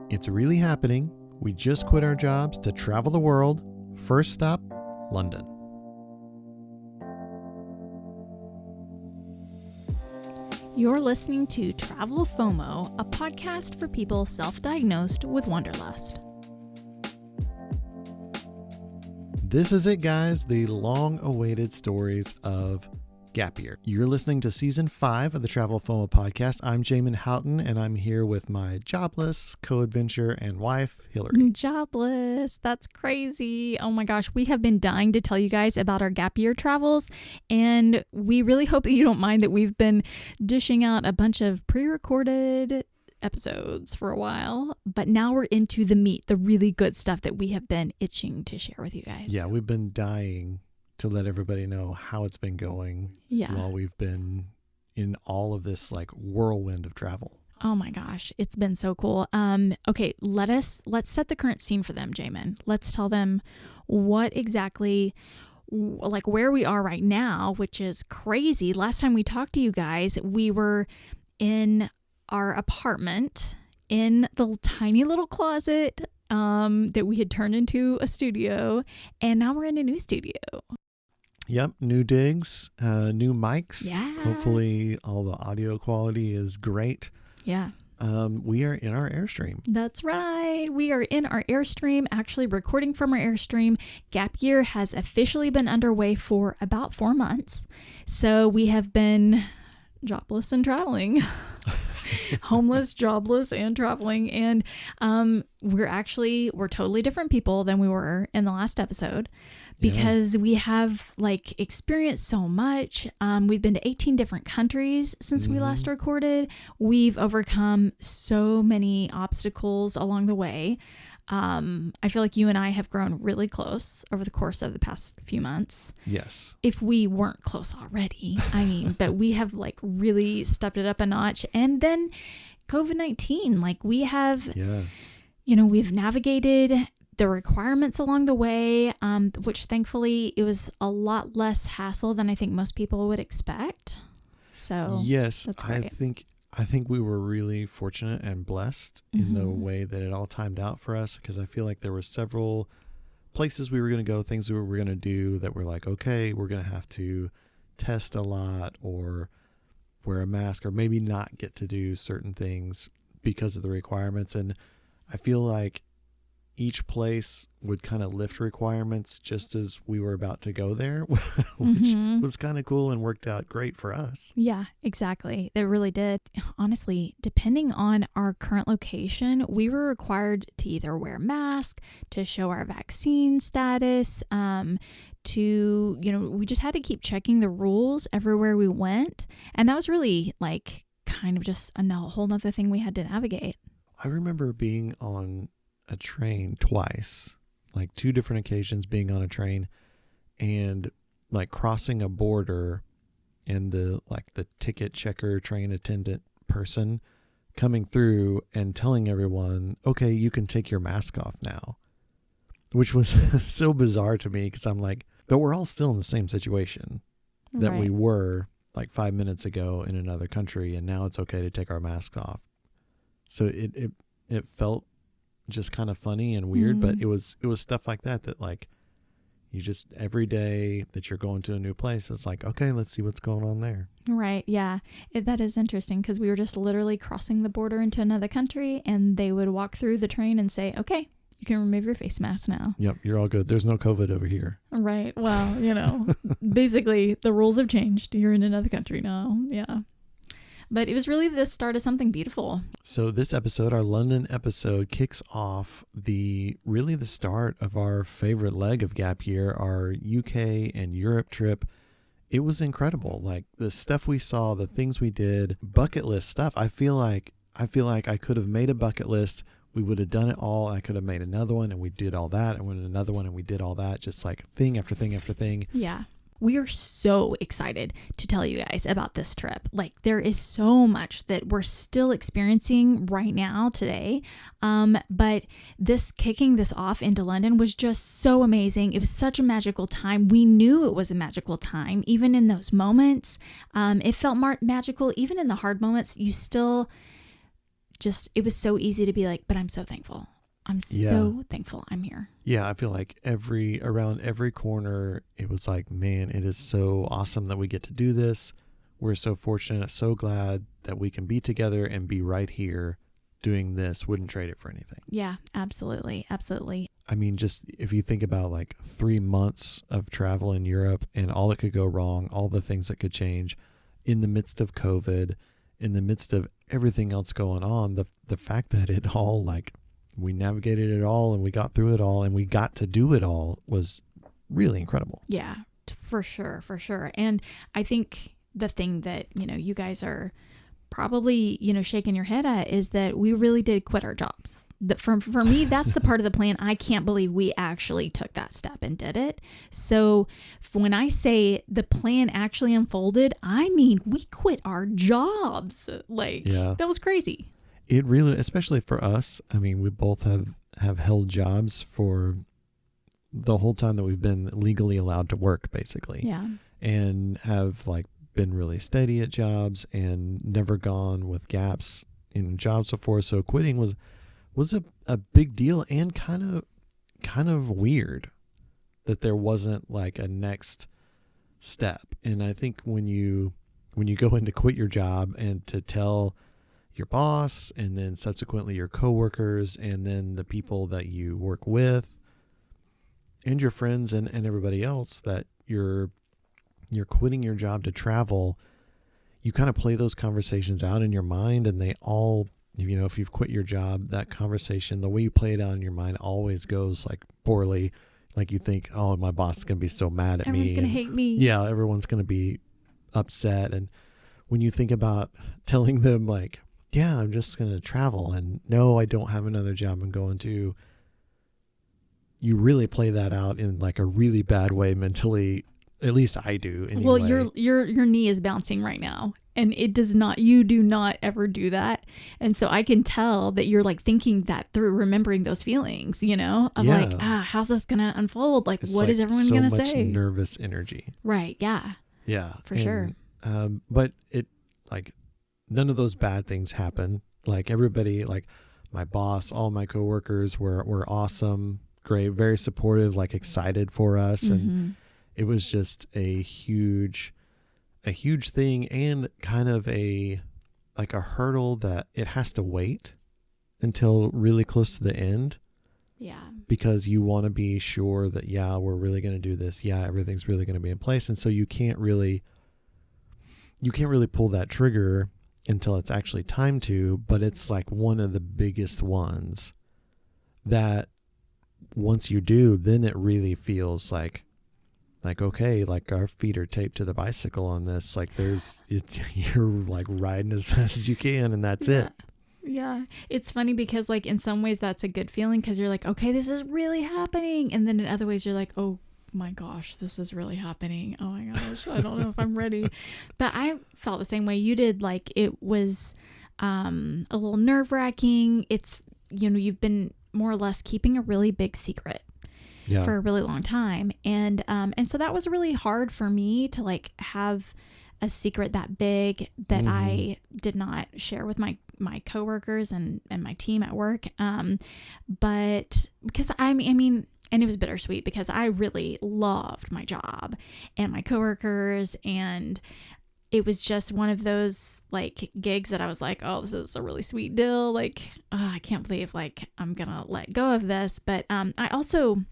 It's really happening. We just quit our jobs to travel the world. First stop, London. You're listening to Travel FOMO, a podcast for people self-diagnosed with wanderlust. This is it, guys, the long-awaited stories of Gap Year. You're listening to Season 5 of the Travel FOMO podcast. I'm Jamin Houghton, and I'm here with my jobless co-adventure and wife, Hilarie. Jobless. That's crazy. Oh my gosh. We have been dying to tell you guys about our Gap Year travels, and we really hope that you don't mind that we've been dishing out a bunch of pre-recorded episodes for a while, but now we're into the meat, the really good stuff that we have been itching to share with you guys. Yeah, we've been dying to let everybody know how it's been going while we've been in all of this like whirlwind of travel. Oh my gosh, it's been so cool. Okay, let's set the current scene for them, Jamin. Let's tell them what exactly, like where we are right now, which is crazy. Last time we talked to you guys, we were in our apartment in the tiny little closet that we had turned into a studio, and now we're in a new studio. Yep, new digs, new mics. Yeah. Hopefully all the audio quality is great. Yeah. We are in our Airstream. That's right. We are in our Airstream, actually recording from our Airstream. Gap Year has officially been underway for about 4 months. So we have been jobless and traveling. Homeless, jobless, and traveling. And we're totally different people than we were in the last episode because we have like experienced so much. We've been to 18 different countries since we last recorded. We've overcome so many obstacles along the way. I feel like you and I have grown really close over the course of the past few months. Yes. If we weren't close already, I mean, but we have like really stepped it up a notch. And then COVID-19, like we have, we've navigated the requirements along the way, which thankfully it was a lot less hassle than I think most people would expect. So yes, that's great. I think we were really fortunate and blessed in the way that it all timed out for us, because I feel like there were several places we were going to go, things we were going to do that were like, okay, we're going to have to test a lot or wear a mask or maybe not get to do certain things because of the requirements. And I feel like each place would kind of lift requirements just as we were about to go there, which was kind of cool and worked out great for us. Yeah, exactly. It really did. Honestly, depending on our current location, we were required to either wear a mask, to show our vaccine status, we just had to keep checking the rules everywhere we went. And that was really like kind of just a whole nother thing we had to navigate. I remember being on a train twice, like 2 different occasions being on a train and like crossing a border, and the ticket checker, train attendant person coming through and telling everyone, okay, you can take your mask off now, which was so bizarre to me because I'm like, but we're all still in the same situation that we were like 5 minutes ago in another country, and now it's okay to take our masks off. So it felt just kind of funny and weird, but it was stuff like that like you just, every day that you're going to a new place, it's like, okay, let's see what's going on there. Right. Yeah. That is interesting because we were just literally crossing the border into another country, and they would walk through the train and say, okay, you can remove your face mask now. Yep. You're all good. There's no COVID over here. Right. Well, basically the rules have changed. You're in another country now. Yeah. But it was really the start of something beautiful. So this episode, our London episode, kicks off the start of our favorite leg of Gap Year, our UK and Europe trip. It was incredible. Like the stuff we saw, the things we did, bucket list stuff. I feel like I could have made a bucket list. We would have done it all. I could have made another one and we did all that, and went another one and we did all that. Just like thing after thing after thing. Yeah. We are so excited to tell you guys about this trip. Like there is so much that we're still experiencing right now today. But kicking this off into London was just so amazing. It was such a magical time. We knew it was a magical time, even in those moments. It felt magical, even in the hard moments. You still it was so easy to be like, but I'm so thankful. I'm so thankful I'm here. Yeah, I feel like around every corner, it was like, man, it is so awesome that we get to do this. We're so fortunate, so glad that we can be together and be right here doing this. Wouldn't trade it for anything. Yeah, absolutely. Absolutely. I mean, just if you think about like 3 months of travel in Europe and all that could go wrong, all the things that could change in the midst of COVID, in the midst of everything else going on, the fact that it all, like, we navigated it all and we got through it all and we got to do it all was really incredible. Yeah, for sure. For sure. And I think the thing that, you guys are probably, shaking your head at is that we really did quit our jobs. For me, that's the part of the plan. I can't believe we actually took that step and did it. So when I say the plan actually unfolded, I mean, we quit our jobs. That was crazy. It really, especially for us, I mean, we both have held jobs for the whole time that we've been legally allowed to work, basically. Yeah. And have like been really steady at jobs and never gone with gaps in jobs before. So quitting was a big deal and kind of weird that there wasn't like a next step. And I think when you go in to quit your job and to tell your boss and then subsequently your coworkers and then the people that you work with and your friends and everybody else that you're quitting your job to travel, you kind of play those conversations out in your mind, and they all, if you've quit your job, that conversation, the way you play it out in your mind always goes like poorly. Like you think, oh, my boss is going to be so mad at me. Everyone's going to hate me. Yeah, everyone's going to be upset. And when you think about telling them like, yeah, I'm just going to travel and no, I don't have another job I'm going to, you really play that out in like a really bad way mentally. At least I do. Anyway. Well, your knee is bouncing right now, and you do not ever do that. And so I can tell that you're like thinking that through, remembering those feelings, of like, how's this going to unfold? Like, it's what is everyone going to say? So much nervous energy. Right. Yeah. Yeah. For sure. But it, like, none of those bad things happen. Like everybody, like my boss, all my coworkers were awesome, great, very supportive, like excited for us. Mm-hmm. And it was just a huge thing and kind of a hurdle that it has to wait until really close to the end. Yeah. Because you want to be sure that, we're really going to do this. Yeah, everything's really going to be in place. And so you can't really pull that trigger until it's actually time to, but it's like one of the biggest ones that once you do, then it really feels like, okay, like our feet are taped to the bicycle on this. Like you're like riding as fast as you can and that's it. Yeah. It's funny because like in some ways that's a good feeling because you're like, okay, this is really happening. And then in other ways you're like, oh my gosh, this is really happening. Oh my gosh, I don't know if I'm ready. But I felt the same way you did. Like it was a little nerve-wracking. It's, you've been more or less keeping a really big secret. Yeah. For a really long time. And so that was really hard for me to like have a secret that big that I did not share with my coworkers and my team at work. But because I mean, and it was bittersweet because I really loved my job and my coworkers, and it was just one of those like gigs that I was like, oh, this is a really sweet deal. Like, oh, I can't believe like I'm going to let go of this. But I also,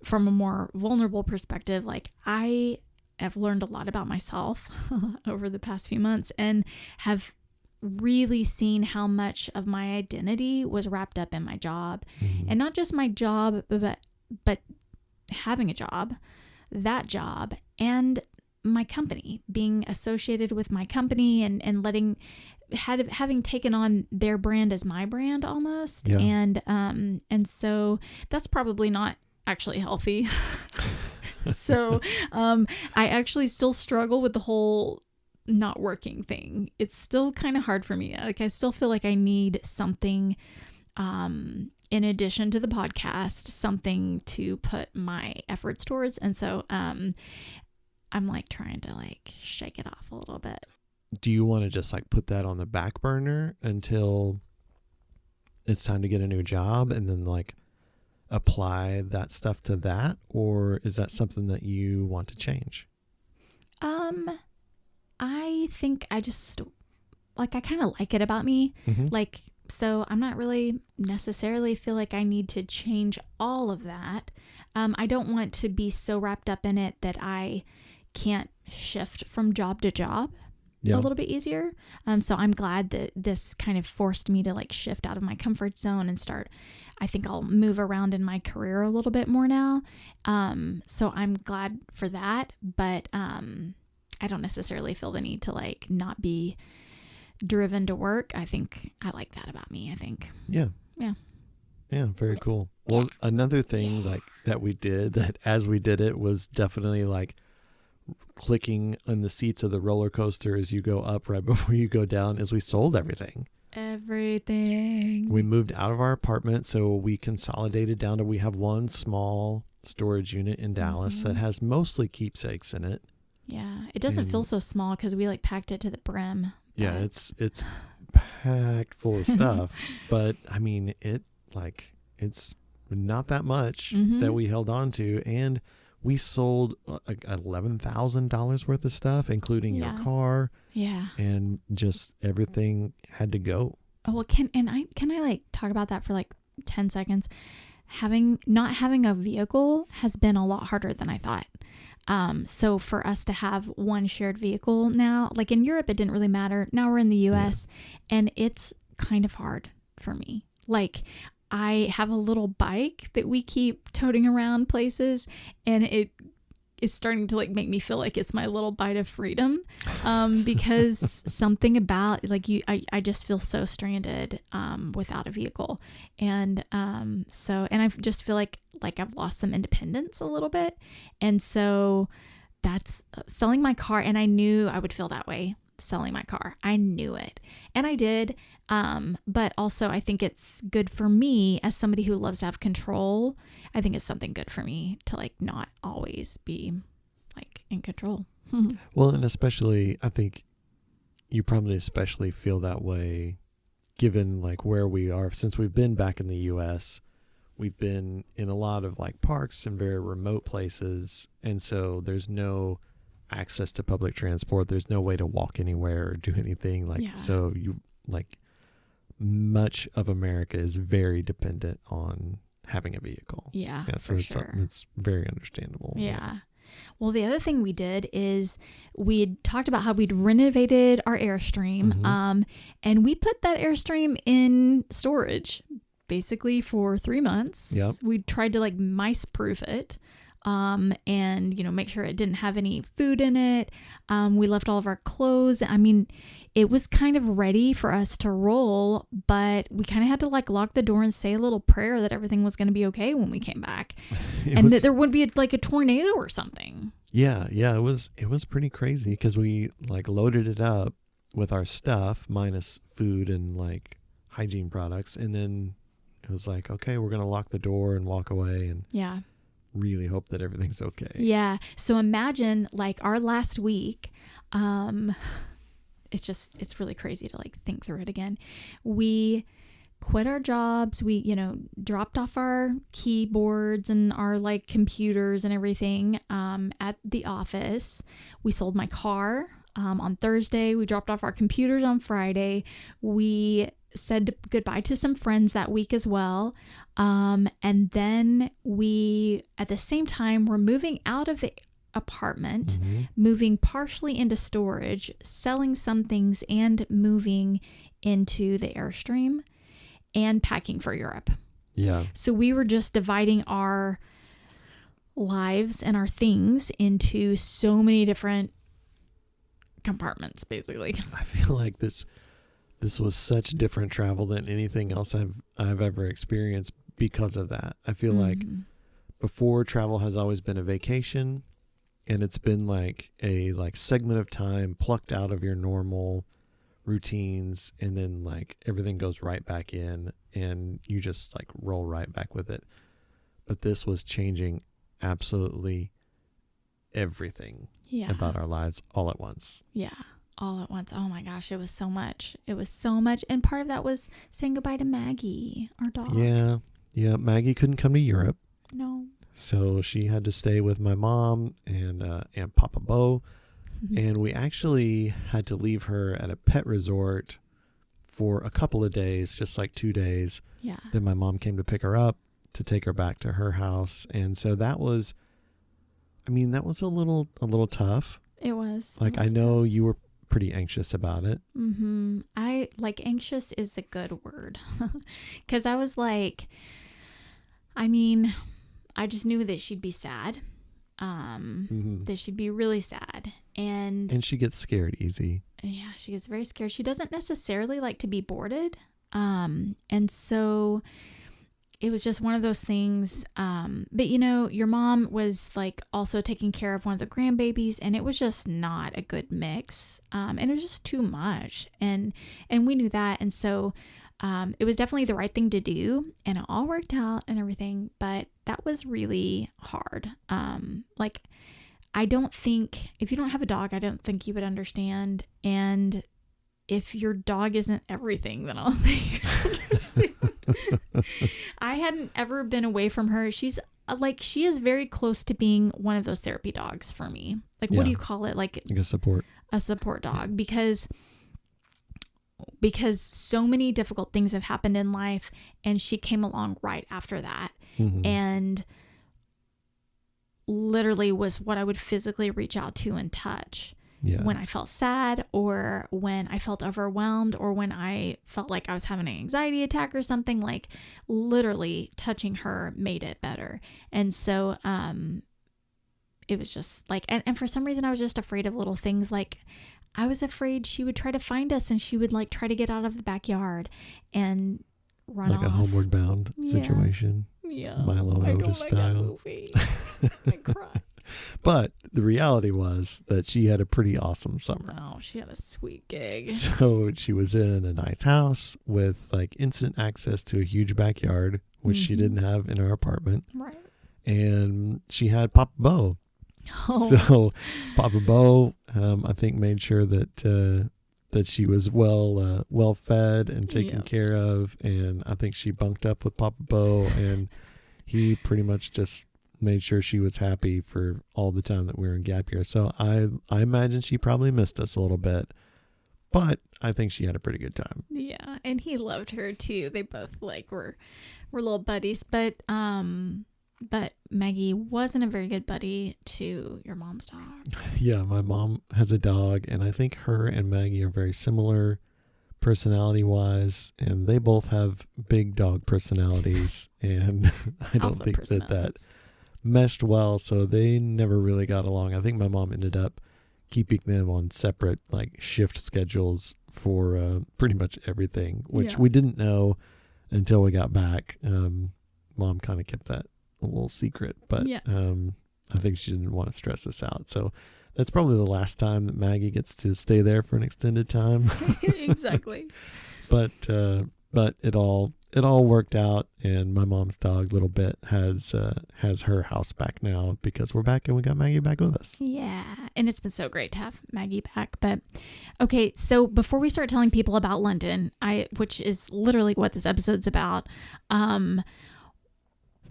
from a more vulnerable perspective, like I have learned a lot about myself over the past few months and have really seen how much of my identity was wrapped up in my job. Mm-hmm. And not just my job, but having a job, that job, and my company, being associated with my company and having taken on their brand as my brand almost. Yeah. And so that's probably not actually healthy. So I actually still struggle with the whole not working thing. It's still kind of hard for me. Like I still feel like I need something in addition to the podcast, something to put my efforts towards. And so I'm like trying to like shake it off a little bit. do you want to just like put that on the back burner until it's time to get a new job and then like apply that stuff to that? Or is that something that you want to change? I think I just like, I kind of like it about me. Mm-hmm. Like, so I'm not really necessarily feel like I need to change all of that. I don't want to be so wrapped up in it that I can't shift from job to job a little bit easier. So I'm glad that this kind of forced me to like shift out of my comfort zone and start, I think I'll move around in my career a little bit more now. So I'm glad for that, but I don't necessarily feel the need to like not be driven to work. I think I like that about me, I think. Yeah. Very cool. Well, another thing like that we did that as we did it was definitely like clicking on the seats of the roller coaster as you go up right before you go down, is we sold everything. We moved out of our apartment, so we consolidated down to, we have one small storage unit in Dallas that has mostly keepsakes in it. Yeah, it doesn't feel so small because we like packed it to the brim. Yeah, it's packed full of stuff, but I mean it's not that much that we held on to, and we sold like $11,000 worth of stuff, including your car. Yeah, and just everything had to go. Oh well, can I like talk about that for like 10 seconds? Not having a vehicle has been a lot harder than I thought. So for us to have one shared vehicle now, like in Europe, it didn't really matter. Now we're in the US and it's kind of hard for me. Like I have a little bike that we keep toting around places, and it's starting to like make me feel like it's my little bite of freedom. Because something about like I just feel so stranded, without a vehicle. And, and I just feel like I've lost some independence a little bit. And so that's selling my car. And I knew I would feel that way selling my car. I knew it. And I did. But also I think it's good for me as somebody who loves to have control. I think it's something good for me to like not always be like in control. Well, and especially, I think you probably especially feel that way given like where we are. Since we've been back in the US, we've been in a lot of like parks and very remote places. And so there's no access to public transport. There's no way to walk anywhere or do anything so you like much of America is very dependent on having a vehicle. So it's very understandable. Well, the other thing we did is we'd talked about how we'd renovated our Airstream, and we put that Airstream in storage basically for 3 months. We tried to like mice proof it. And make sure it didn't have any food in it. We left all of our clothes. I mean, it was kind of ready for us to roll, but we kind of had to like lock the door and say a little prayer that everything was going to be okay when we came back, that there wouldn't be like a tornado or something. It was pretty crazy because we like loaded it up with our stuff minus food and like hygiene products, and then it was like, okay, we're gonna lock the door and walk away and really hope that everything's okay. So imagine like our last week, it's really crazy to like think through it again. We quit our jobs. We, dropped off our keyboards and our like computers and everything, at the office. We sold my car, on Thursday. We dropped off our computers on Friday. We said goodbye to some friends that week as well. And then we, at the same time, were moving out of the apartment, moving partially into storage, selling some things, and moving into the Airstream and packing for Europe. So we were just dividing our lives and our things into so many different compartments, basically. I feel like this was such different travel than anything else I've ever experienced because of that. I feel like before, travel has always been a vacation, and it's been like a segment of time plucked out of your normal routines, and then like everything goes right back in and you just like roll right back with it. But this was changing absolutely everything about our lives all at once. all at once. Oh my gosh, it was so much. It was so much. And part of that was saying goodbye to Maggie, our dog. Yeah. Yeah. Maggie couldn't come to Europe. No. So she had to stay with my mom and Papa Bo. And we actually had to leave her at a pet resort for a couple of days, just like 2 days. Yeah. Then my mom came to pick her up to take her back to her house. And so that was a little tough. It was. Like, I know you were pretty anxious about it. Mm-hmm. Anxious is a good word. Because I was like, I just knew that she'd be sad. That she'd be really sad. And she gets scared easy. Yeah, she gets very scared. She doesn't necessarily like to be boarded. And so it was just one of those things. But your mom was like also taking care of one of the grandbabies, and it was just not a good mix. And it was just too much. And we knew that. And so it was definitely the right thing to do, and it all worked out and everything, but that was really hard. I don't think, if you don't have a dog, I don't think you would understand. And if your dog isn't everything, then I don't think you understand. I hadn't ever been away from her. She is very close to being one of those therapy dogs for me. Like, what do you call it? Like a support. A support dog, because so many difficult things have happened in life, and she came along right after that. Mm-hmm. And literally was what I would physically reach out to and touch when I felt sad, or when I felt overwhelmed, or when I felt like I was having an anxiety attack or something. Like, literally touching her made it better. And so it was just like, and for some reason I was just afraid of little things. Like, I was afraid she would try to find us, and she would like try to get out of the backyard and run off. Like a Homeward Bound situation. Yeah. Milo and Otis style. That movie. I cried. But the reality was that she had a pretty awesome summer. Oh, she had a sweet gig. So she was in a nice house with like instant access to a huge backyard, which she didn't have in her apartment. Right. And she had Papa Bo. Oh. So Papa Bo, I think, made sure that she was well fed and taken care of, and I think she bunked up with Papa Bo, and he pretty much just made sure she was happy for all the time that we were in gap year. So I imagine she probably missed us a little bit, but I think she had a pretty good time. Yeah, and he loved her too. They both were little buddies, but Maggie wasn't a very good buddy to your mom's dog. Yeah, my mom has a dog, and I think her and Maggie are very similar personality-wise, and they both have big dog personalities, and I don't think that meshed well, so they never really got along. I think my mom ended up keeping them on separate like shift schedules for pretty much everything, which we didn't know until we got back. Mom kind of kept that a little secret, but I think she didn't want to stress us out. So that's probably the last time that Maggie gets to stay there for an extended time. Exactly. But it all worked out, and my mom's dog Little Bit has her house back now because we're back and we got Maggie back with us. Yeah, and it's been so great to have Maggie back. But okay, so before we start telling people about London, which is literally what this episode's about,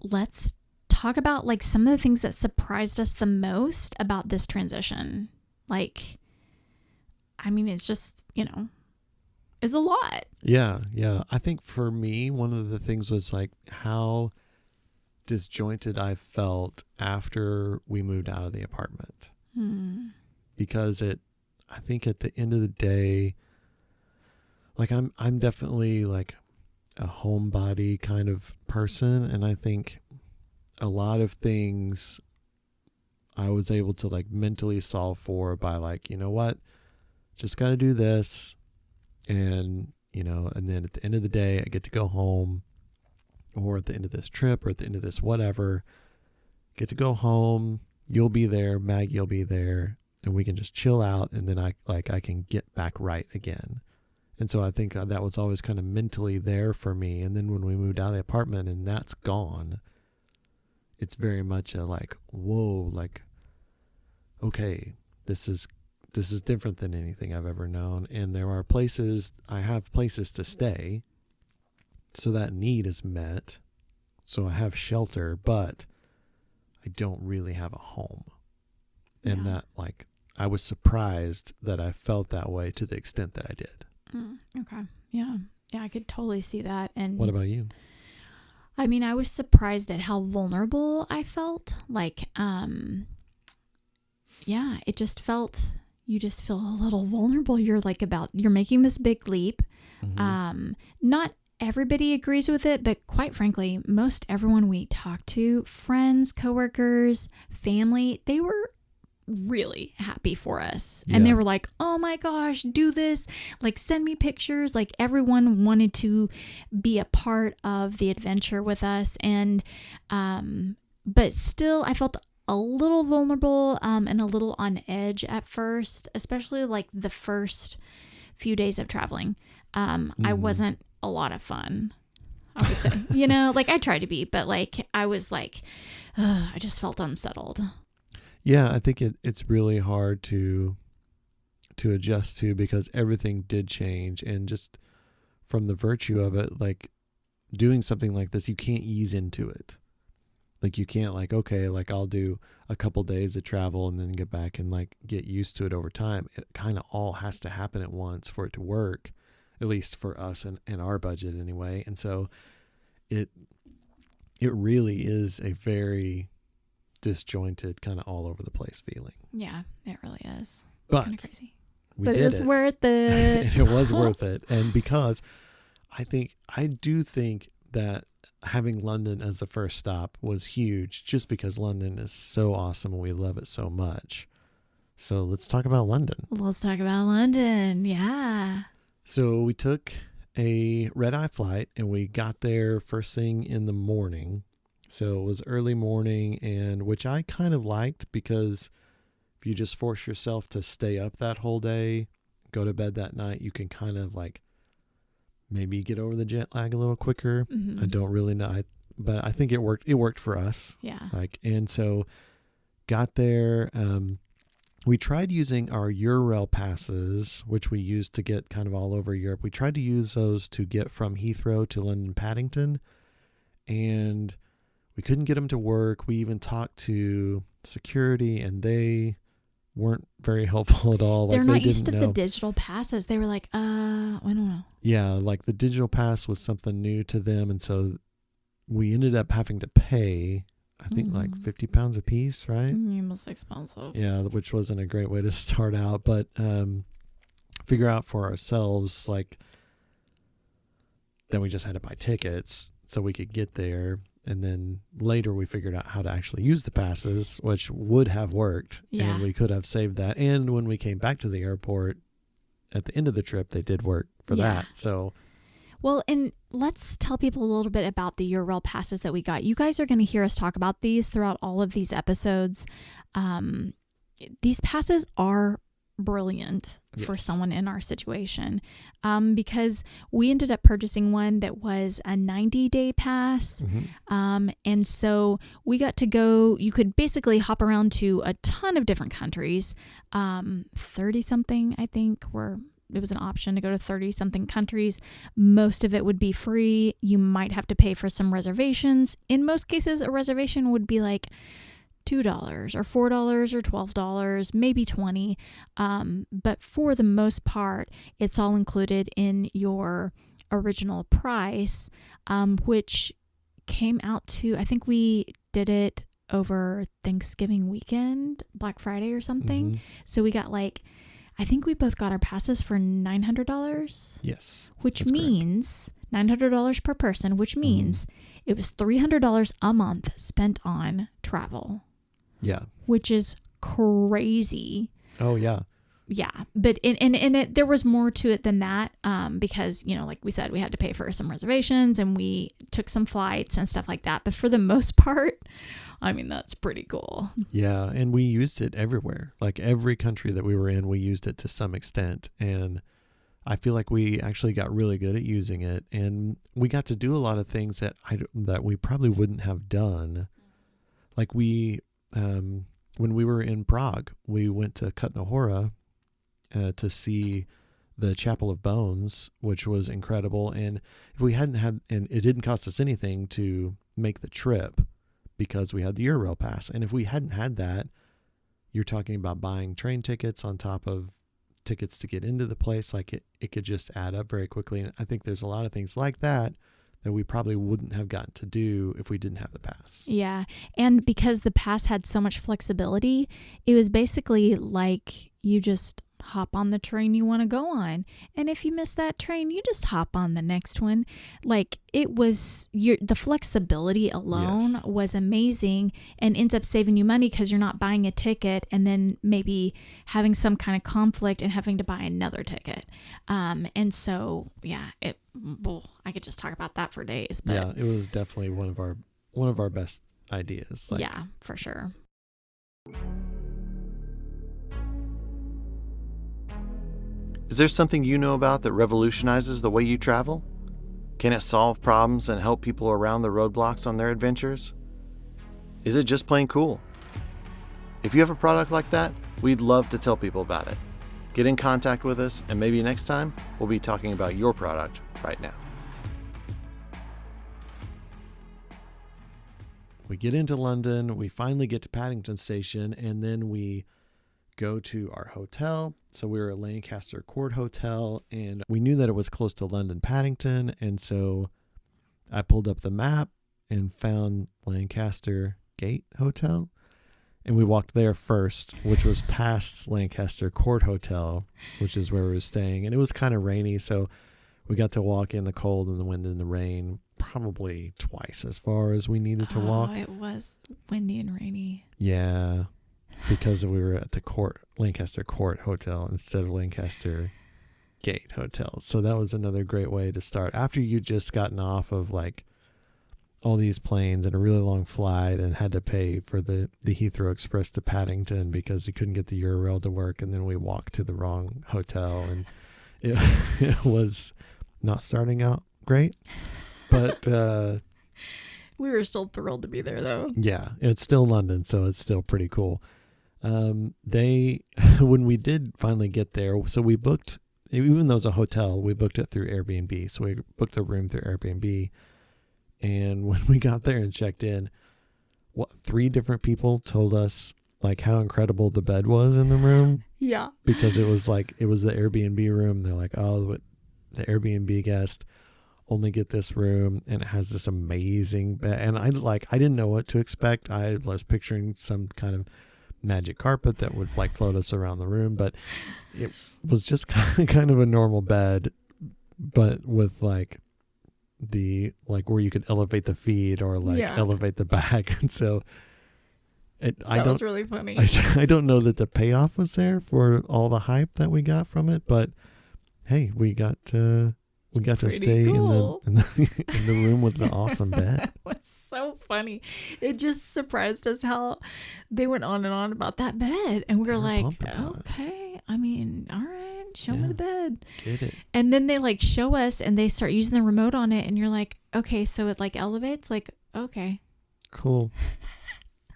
let's talk about like some of the things that surprised us the most about this transition. Like, it's just, it's a lot. Yeah. I think for me, one of the things was like how disjointed I felt after we moved out of the apartment. Because I think at the end of the day, like I'm definitely like a homebody kind of person, and I think a lot of things I was able to like mentally solve for by like, you know what, just got to do this. And, and then at the end of the day, I get to go home, or at the end of this trip, or at the end of this whatever, get to go home. You'll be there. Maggie will be there, and we can just chill out. And then I can get back right again. And so I think that was always kind of mentally there for me. And then when we moved out of the apartment and that's gone, it's very much a like, whoa, like, okay, this is this is different than anything I've ever known. And I have places to stay. So that need is met. So I have shelter, but I don't really have a home. And that, like, I was surprised that I felt that way to the extent that I did. Okay. Yeah. Yeah, I could totally see that. And what about you? I mean, I was surprised at how vulnerable I felt. Like, it just felt, you just feel a little vulnerable. You're making this big leap. Not everybody agrees with it, but quite frankly, most everyone we talked to, friends, coworkers, family, they were really happy for us. And they were like, oh my gosh, do this, like send me pictures. Like everyone wanted to be a part of the adventure with us. And but still I felt a little vulnerable and a little on edge at first, especially like the first few days of traveling. I wasn't a lot of fun, I would say. Like I tried to be, but like I was like, I just felt unsettled. Yeah, I think it's really hard to adjust to, because everything did change. And just from the virtue of it, like doing something like this, you can't ease into it. Like you can't like, okay, like I'll do a couple days of travel and then get back and like get used to it over time. It kind of all has to happen at once for it to work, at least for us and our budget anyway. And so it really is a very disjointed, kind of all over the place feeling. Yeah, it really is. But kind of crazy. But it was worth it. It was worth it. And because I do think that having London as the first stop was huge, just because London is so awesome and we love it so much. So let's talk about London. Let's talk about London. Yeah. So we took a red-eye flight and we got there first thing in the morning. So it was early morning, and which I kind of liked, because if you just force yourself to stay up that whole day, go to bed that night, you can kind of like maybe get over the jet lag a little quicker. I don't really know, but I think it worked. It worked for us. Yeah. And so got there. We tried using our Eurail passes, which we used to get kind of all over Europe. We tried to use those to get from Heathrow to London Paddington, and we couldn't get them to work. We even talked to security, and they weren't very helpful at all. They're not used to the digital passes. They were like, I don't know. Yeah, like the digital pass was something new to them, and so we ended up having to pay, I think, like £50 a piece, right? It was expensive. Yeah, which wasn't a great way to start out, but figure out for ourselves, like, then we just had to buy tickets so we could get there. And then later we figured out how to actually use the passes, which would have worked. Yeah. And we could have saved that. And when we came back to the airport at the end of the trip, they did work for that. So, well, and let's tell people a little bit about the Eurail passes that we got. You guys are going to hear us talk about these throughout all of these episodes. These passes are brilliant for someone in our situation, because we ended up purchasing one that was a 90-day pass. And so we got to go, you could basically hop around to a ton of different countries, 30 something, I think, it was an option to go to 30 something countries. Most of it would be free. You might have to pay for some reservations. In most cases, a reservation would be like $2 or $4 or $12, maybe $20. But for the most part, it's all included in your original price, which came out to, I think we did it over Thanksgiving weekend, Black Friday or something. So we got I think we both got our passes for $900. Yes. Which means $900 per person, which means it was $300 a month spent on travel. Yeah. Which is crazy. Oh, yeah. Yeah. But there was more to it than that, because, like we said, we had to pay for some reservations and we took some flights and stuff like that. But for the most part, I mean, that's pretty cool. Yeah. And we used it everywhere. Like every country that we were in, we used it to some extent. And I feel like we actually got really good at using it. And we got to do a lot of things that we probably wouldn't have done. Like when we were in Prague, we went to Kutná Hora, to see the Chapel of Bones, which was incredible. And if we hadn't had, and it didn't cost us anything to make the trip because we had the Eurail pass. And if we hadn't had that, you're talking about buying train tickets on top of tickets to get into the place. Like it could just add up very quickly. And I think there's a lot of things like that we probably wouldn't have gotten to do if we didn't have the pass. Yeah. And because the pass had so much flexibility, it was basically like you just hop on the train you want to go on. And if you miss that train, you just hop on the next one. Like it was the flexibility alone was amazing and ends up saving you money because you're not buying a ticket and then maybe having some kind of conflict and having to buy another ticket. And so, yeah, I could just talk about that for days. But yeah, it was definitely one of our best ideas. Yeah, for sure. Is there something you know about that revolutionizes the way you travel? Can it solve problems and help people around the roadblocks on their adventures? Is it just plain cool? If you have a product like that, we'd love to tell people about it. Get in contact with us, and maybe next time we'll be talking about your product right now. We get into London, we finally get to Paddington Station, and then we go to our hotel. So we were at Lancaster Court Hotel, and we knew that it was close to London Paddington, and so I pulled up the map and found Lancaster Gate Hotel, and we walked there first, which was past Lancaster Court Hotel, which is where we were staying, and it was kind of rainy, so we got to walk in the cold and the wind and the rain probably twice as far as we needed to walk. Oh, it was windy and rainy. Yeah. Because we were at the Lancaster Court Hotel instead of Lancaster Gate Hotel. So that was another great way to start. After you'd just gotten off of like all these planes and a really long flight and had to pay for the Heathrow Express to Paddington because you couldn't get the Eurail to work, and then we walked to the wrong hotel, and it was not starting out great. But we were still thrilled to be there though. Yeah, it's still London, so it's still pretty cool. When we did finally get there, so we booked, even though it was a hotel, we booked it through Airbnb. So we booked a room through Airbnb. And when we got there and checked in, 3 different people told us like how incredible the bed was in the room. Yeah. Because it was the Airbnb room. They're like, oh, the Airbnb guest only get this room, and it has this amazing bed. And I didn't know what to expect. I was picturing some kind of magic carpet that would like float us around the room, but it was just kind of a normal bed, but with like where you could elevate the feet or elevate the back. And so that was really funny. I don't know that the payoff was there for all the hype that we got from it, but hey, we got to stay cool. in the room with the awesome bed. It was so funny. It just surprised us how they went on and on about that bed, and we were like, okay, I mean, all right, show me the bed. Get it. And then they like show us, and they start using the remote on it, and you're like, okay, so it like elevates, like, okay, cool.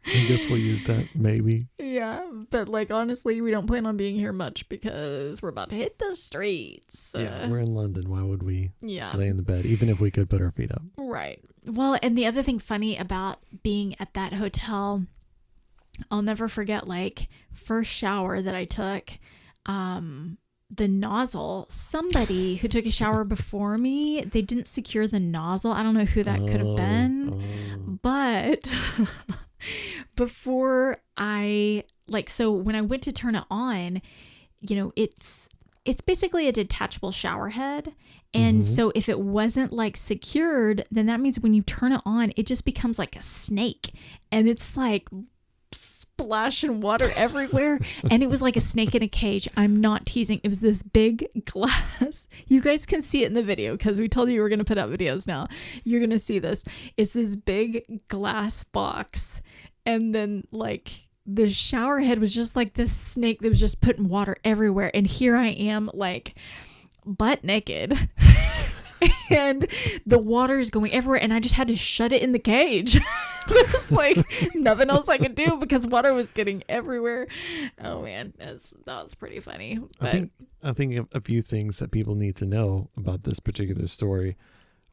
I guess we'll use that maybe. Yeah, but like honestly, we don't plan on being here much because we're about to hit the streets. Yeah, we're in London. Why would we lay in the bed, even if we could put our feet up? Right. Well, and the other thing funny about being at that hotel, I'll never forget like first shower that I took, the nozzle, somebody who took a shower before me, they didn't secure the nozzle. I don't know who that could have been, but before so when I went to turn it on, it's basically a detachable shower head. And so if it wasn't like secured, then that means when you turn it on, it just becomes like a snake, and it's like splashing water everywhere. And it was like a snake in a cage. I'm not teasing. It was this big glass. You guys can see it in the video because we told you we were going to put out videos now. You're going to see this. It's this big glass box. And then like the shower head was just like this snake that was just putting water everywhere. And here I am like butt naked. And the water is going everywhere, and I just had to shut it in the cage. There's like nothing else I could do because water was getting everywhere. Oh man, that was pretty funny. But I think a few things that people need to know about this particular story.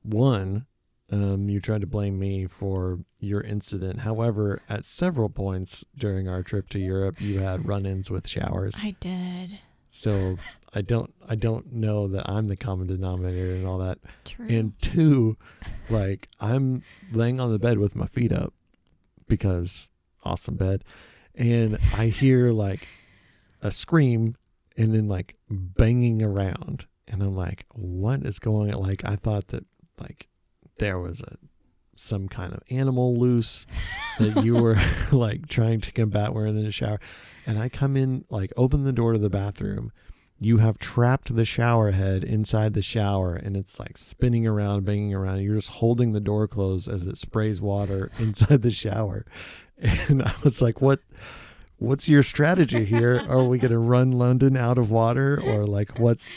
One, you tried to blame me for your incident. However, at several points during our trip to Europe, you had run-ins with showers. I did. So I don't know that I'm the common denominator and all that. True. And two, like I'm laying on the bed with my feet up because awesome bed. And I hear like a scream and then like banging around. And I'm like, what is going on? Like I thought that like there was some kind of animal loose that you were like trying to combat. We're in the shower. And I come in, like open the door to the bathroom. You have trapped the shower head inside the shower and it's like spinning around, banging around. You're just holding the door closed as it sprays water inside the shower. And I was like, what's your strategy here? Are we going to run London out of water or like what's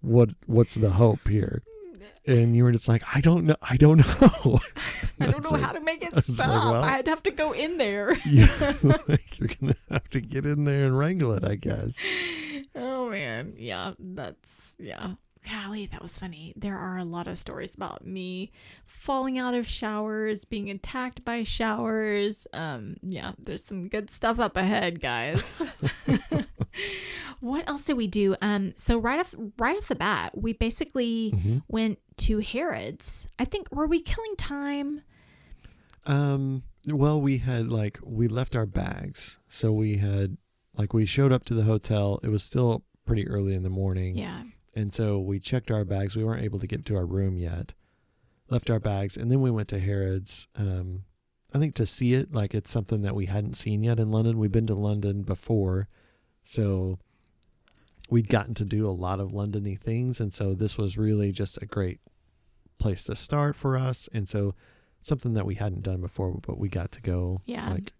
the hope here? And you were just like, I don't know. I don't know like, how to make it like, stop. well, I'd have to go in there. Yeah, like you're going to have to get in there and wrangle it, I guess. Oh man. Yeah, golly, that was funny. There are a lot of stories about me falling out of showers, being attacked by showers. Yeah, there's some good stuff up ahead, guys. What else did we do? So right off the bat, we basically went to Harrod's. I think, were we killing time? Well, we left our bags. So we showed up to the hotel. It was still pretty early in the morning. Yeah. And so we checked our bags. We weren't able to get to our room yet. Left our bags. And then we went to Harrod's, I think to see it. Like it's something that we hadn't seen yet in London. We've been to London before. So we'd gotten to do a lot of London-y things. And so this was really just a great place to start for us. And so something that we hadn't done before, but we got to go. Yeah. Like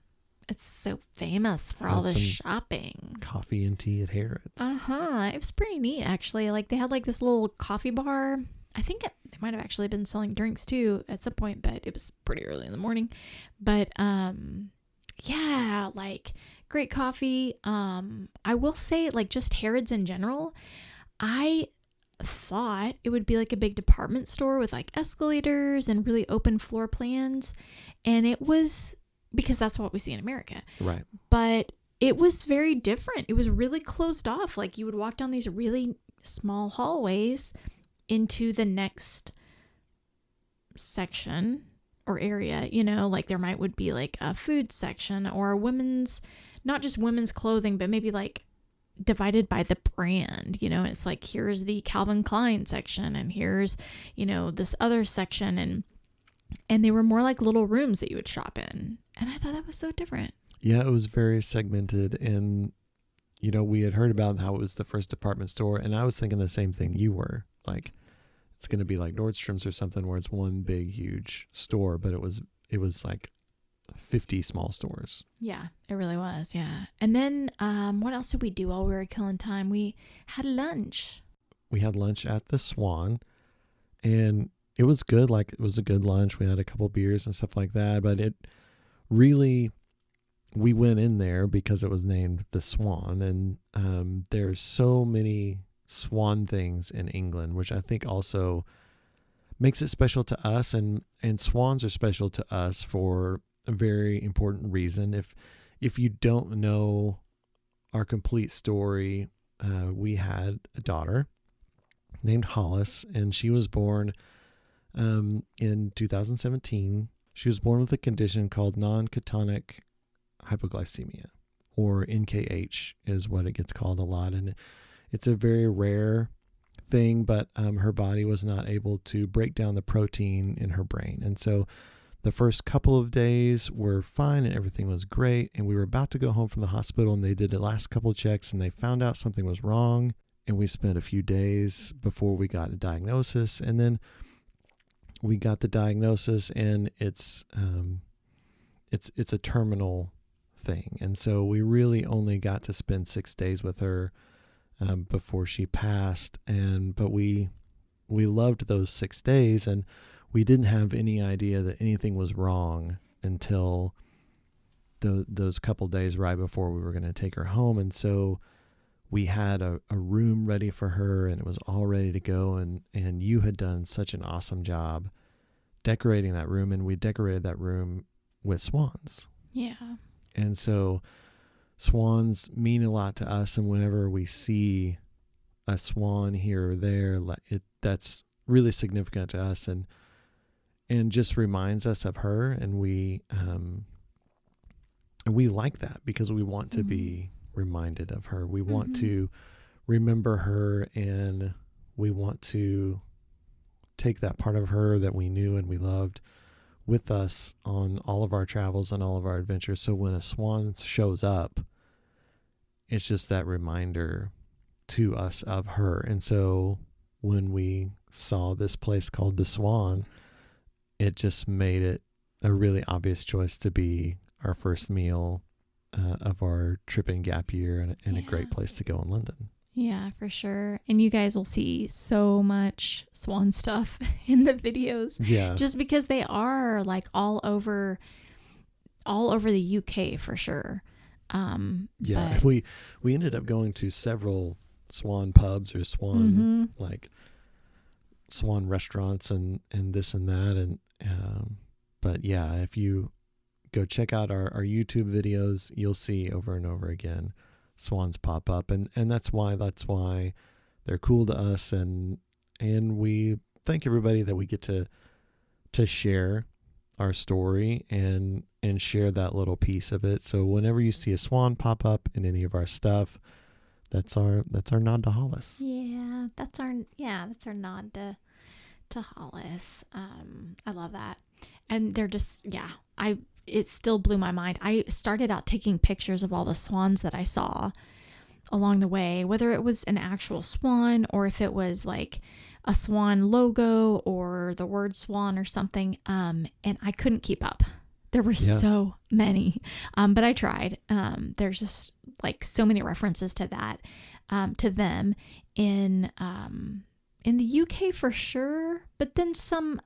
it's so famous for all the shopping. Coffee and tea at Harrod's. It was pretty neat, actually. Like they had like this little coffee bar. I think they might have actually been selling drinks too at some point, but it was pretty early in the morning. But yeah, like great coffee. I will say, like just Harrod's in general, I thought it would be like a big department store with like escalators and really open floor plans, and it was, because that's what we see in America. Right. But it was very different. It was really closed off. Like you would walk down these really small hallways into the next section or area, like there would be like a food section or a women's, not just women's clothing, but maybe like divided by the brand, and it's like, here's the Calvin Klein section and here's, this other section. And they were more like little rooms that you would shop in. And I thought that was so different. Yeah, it was very segmented. And, we had heard about how it was the first department store. And I was thinking the same thing you were. Like, it's going to be like Nordstrom's or something where it's one big, huge store. But it was like 50 small stores. Yeah, it really was. Yeah. And then what else did we do while we were killing time? We had lunch. We had lunch at the Swan. And it was good. Like, it was a good lunch. We had a couple beers and stuff like that. But it really, we went in there because it was named the Swan. And there's so many Swan things in England, which I think also makes it special to us. And swans are special to us for a very important reason. If you don't know our complete story, we had a daughter named Hollis, and she was born in 2017. She was born with a condition called non-ketonic hypoglycemia, or NKH is what it gets called a lot. And it's a very rare thing, but her body was not able to break down the protein in her brain. And so the first couple of days were fine and everything was great. And we were about to go home from the hospital, and they did the last couple of checks and they found out something was wrong. And we spent a few days before we got a diagnosis. And then we got the diagnosis, and it's a terminal thing. And so we really only got to spend 6 days with her before she passed. But we loved those 6 days, and we didn't have any idea that anything was wrong until those couple days right before we were going to take her home. And so we had a room ready for her, and it was all ready to go. And you had done such an awesome job decorating that room, and we decorated that room with swans. Yeah. And so swans mean a lot to us, and whenever we see a swan here or there, that's really significant to us, and just reminds us of her, and we like that because we want to be reminded of her. We want to remember her, and we want to take that part of her that we knew and we loved with us on all of our travels and all of our adventures. So when a swan shows up, it's just that reminder to us of her. And so when we saw this place called the Swan, it just made it a really obvious choice to be our first meal of our trip in gap year, and a great place to go in London. Yeah, for sure. And you guys will see so much swan stuff in the videos. Yeah. Just because they are like all over the UK for sure. Yeah. We ended up going to several swan pubs or swan like swan restaurants and this and that. And but yeah, if you go check out our YouTube videos, you'll see over and over again swans pop up, and that's why they're cool to us, and we thank everybody that we get to share our story and share that little piece of it. So whenever you see a swan pop up in any of our stuff, that's our nod to Hollis. Yeah, that's our nod to Hollis. I love that. And they're just, it still blew my mind. I started out taking pictures of all the swans that I saw along the way, whether it was an actual swan or if it was like a swan logo or the word swan or something. And I couldn't keep up. There were so many, but I tried. There's just like so many references to that, to them in the UK for sure, but then some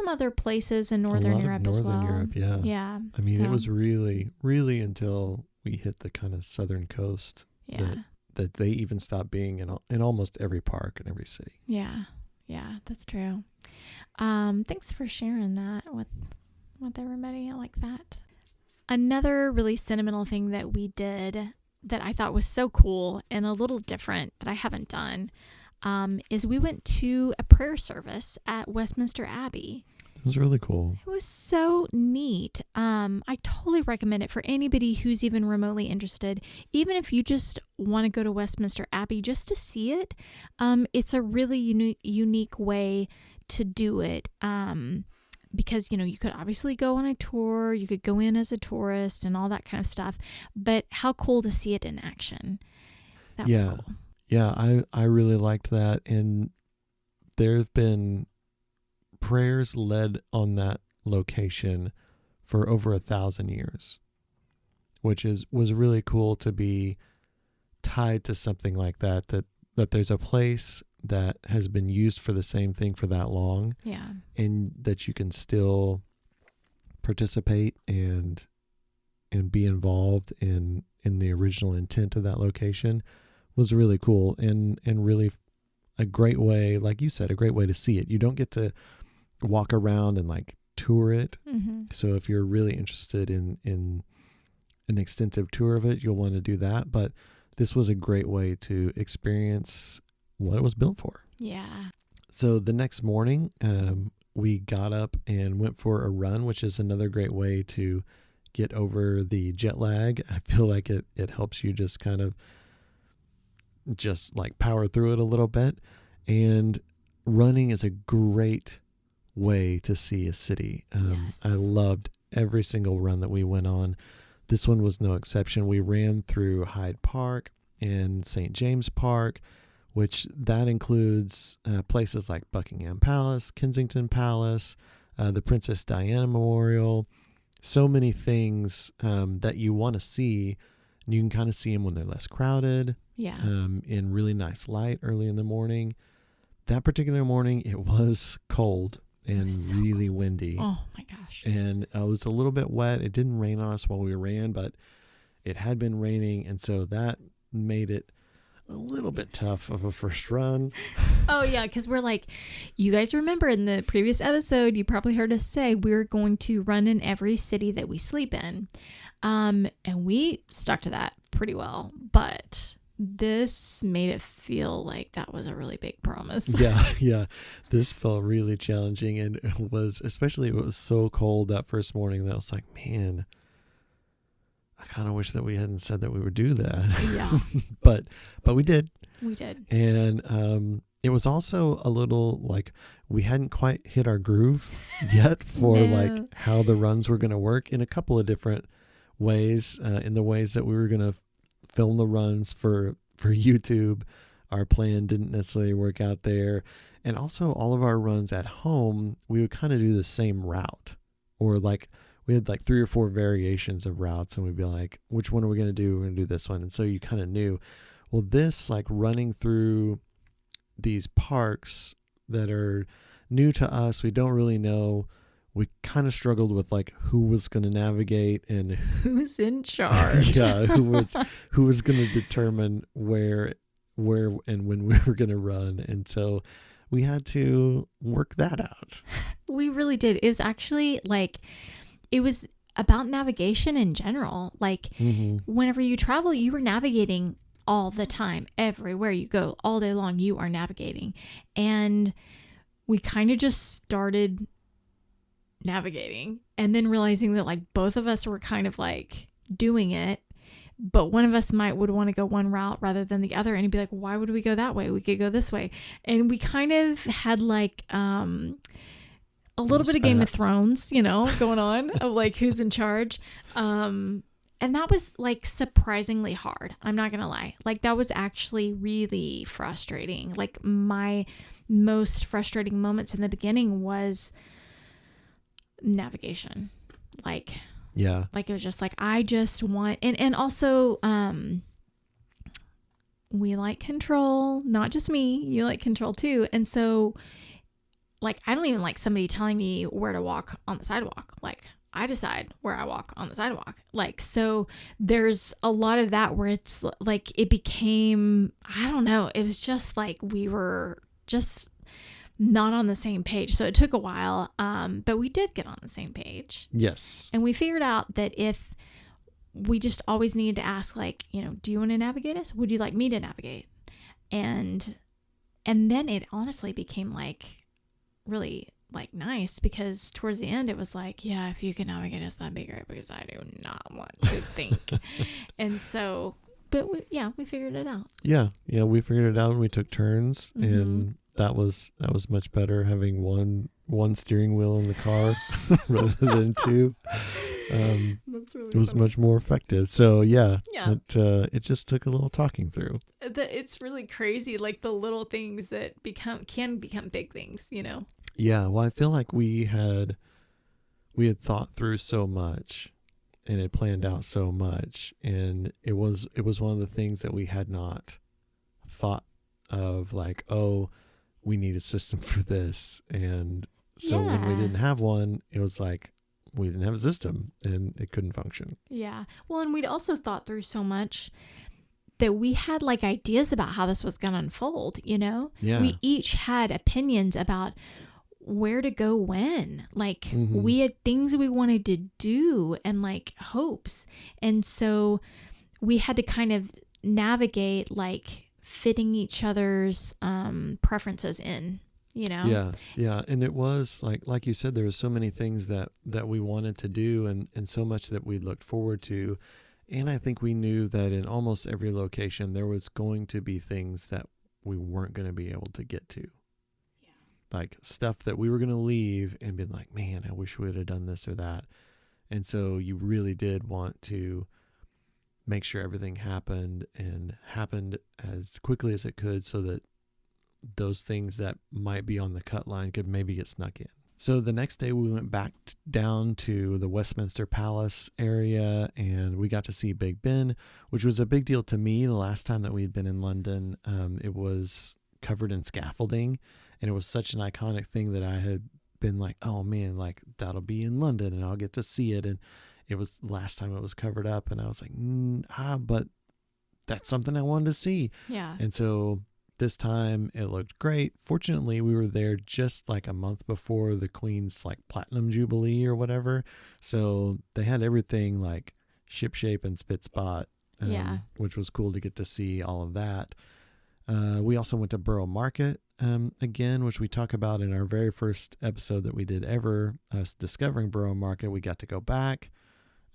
other places in Northern Europe as well. Northern Europe, yeah. Yeah. I mean, it was really, really until we hit the kind of southern coast that they even stopped being in almost every park in every city. Yeah, that's true. Thanks for sharing that with everybody. I like that. Another really sentimental thing that we did that I thought was so cool and a little different that I haven't done is we went to a prayer service at Westminster Abbey. It was really cool. It was so neat. I totally recommend it for anybody who's even remotely interested. Even if you just want to go to Westminster Abbey just to see it, it's a really unique way to do it. Because, you could obviously go on a tour, you could go in as a tourist and all that kind of stuff, but how cool to see it in action. That was cool. Yeah, I really liked that. And there have been prayers led on that location for over 1,000 years, which was really cool to be tied to something like that there's a place that has been used for the same thing for that long. Yeah. And that you can still participate and be involved in the original intent of that location was really cool and really a great way, like you said, a great way to see it. You don't get to walk around and like tour it. Mm-hmm. So if you're really interested in an extensive tour of it, you'll want to do that. But this was a great way to experience what it was built for. Yeah. So the next morning, we got up and went for a run, which is another great way to get over the jet lag. I feel like it helps you just kind of just like power through it a little bit. And running is a great way to see a city. Yes. I loved every single run that we went on. This one was no exception. We ran through Hyde Park and St. James Park, which that includes places like Buckingham Palace, Kensington Palace, the Princess Diana Memorial, so many things that you want to see. And you can kind of see them when they're less crowded, in really nice light early in the morning. That particular morning, it was cold, and So really windy. Oh my gosh. And it was a little bit wet. It didn't rain on us while we ran, but it had been raining. And so that made it a little bit tough of a first run. Oh yeah, because we're like, you guys remember in the previous episode, you probably heard us say we're going to run in every city that we sleep in. And we stuck to that pretty well. But this made it feel like that was a really big promise. Yeah. This felt really challenging, and it was so cold that first morning that I was like, man, I kind of wish that we hadn't said that we would do that. Yeah. but we did. We did. And it was also a little like we hadn't quite hit our groove yet for No. like how the runs were going to work in a couple of different ways, in the ways that we were going to film the runs for YouTube. Our plan didn't necessarily work out there. And also all of our runs at home, we would kind of do the same route, or like we had like 3 or 4 variations of routes, and we'd be like, which one are we going to do? We're going to do this one. And so you kind of knew, well, this like running through these parks that are new to us, we don't really know. We kind of struggled with like who was going to navigate and Who's in charge? yeah, who was going to determine where and when we were going to run. And so we had to work that out. We really did. It was actually like, it was about navigation in general. Like whenever you travel, you were navigating all the time. Everywhere you go, all day long, you are navigating. And we kind of just started navigating and then realizing that like both of us were kind of like doing it, but one of us would want to go one route rather than the other, and he'd be like, why would we go that way? We could go this way. And we kind of had like a little bit of Game of Thrones, going on of like who's in charge. And that was like surprisingly hard. I'm not going to lie. Like that was actually really frustrating. Like my most frustrating moments in the beginning was navigation. Like it was just like, I just want, and also, we like control, not just me, you like control too. And so like, I don't even like somebody telling me where to walk on the sidewalk. Like I decide where I walk on the sidewalk. Like, so there's a lot of that where it's like, it became, I don't know. It was just like, we were just not on the same page. So it took a while. But we did get on the same page. Yes. And we figured out that if we just always needed to ask, like, do you want to navigate us? Would you like me to navigate? And then it honestly became like really like nice, because towards the end it was like, yeah, if you can navigate us, that'd be great, because I do not want to think. And so, but we figured it out. Yeah, we figured it out, and we took turns, and that was much better, having one steering wheel in the car rather than 2. That's really it was funny. much more effective. So it just took a little talking through. It's really crazy, like the little things that can become big things, Yeah, well, I feel like we had thought through so much and had planned out so much, and it was one of the things that we had not thought of, like, oh, we need a system for this. And so when we didn't have one, it was like we didn't have a system and it couldn't function. Yeah. Well, and we'd also thought through so much that we had like ideas about how this was going to unfold, Yeah. We each had opinions about where to go when. Like we had things we wanted to do and like hopes. And so we had to kind of navigate like fitting each other's preferences in, Yeah. And it was like you said, there was so many things that we wanted to do, and so much that we looked forward to. And I think we knew that in almost every location there was going to be things that we weren't going to be able to get to. Yeah. Like stuff that we were going to leave and be like, man, I wish we would have done this or that. And so you really did want to make sure everything happened as quickly as it could, so that those things that might be on the cut line could maybe get snuck in. So the next day we went back down to the Westminster Palace area, and we got to see Big Ben, which was a big deal to me. The last time that we'd been in London, it was covered in scaffolding, and it was such an iconic thing that I had been like, oh man, like that'll be in London and I'll get to see it. And it was last time it was covered up, and I was like, but that's something I wanted to see. Yeah. And so this time it looked great. Fortunately, we were there just like a month before the Queen's like Platinum Jubilee or whatever. So they had everything like shipshape and spit spot, which was cool to get to see all of that. We also went to Borough Market again, which we talk about in our very first episode that we did ever, us discovering Borough Market. We got to go back.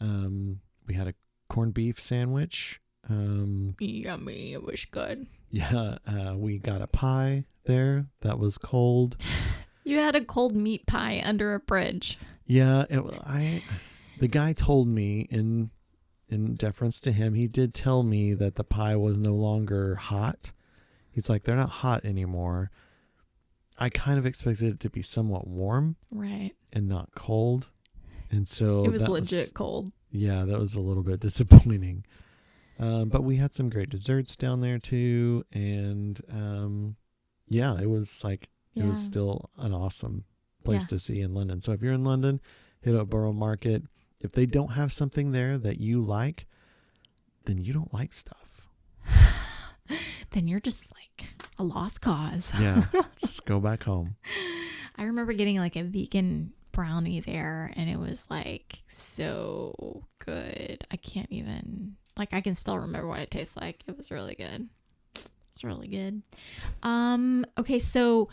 We had a corned beef sandwich. Yummy. It was good. Yeah, we got a pie there that was cold. You had a cold meat pie under a fridge. Yeah, the guy told me in deference to him, he did tell me that the pie was no longer hot. He's like, they're not hot anymore. I kind of expected it to be somewhat warm, right, and not cold, and so it was legit cold. Yeah, that was a little bit disappointing. But we had some great desserts down there too, and it was like it was still an awesome place to see in London. So if you're in London, hit up Borough Market. If they don't have something there that you like, then you don't like stuff. Then you're just like a lost cause. Yeah, just go back home. I remember getting like a vegan brownie there, and it was like so good. I can't even, like, I can still remember what it tastes like. It was really good. It's really good. Okay, so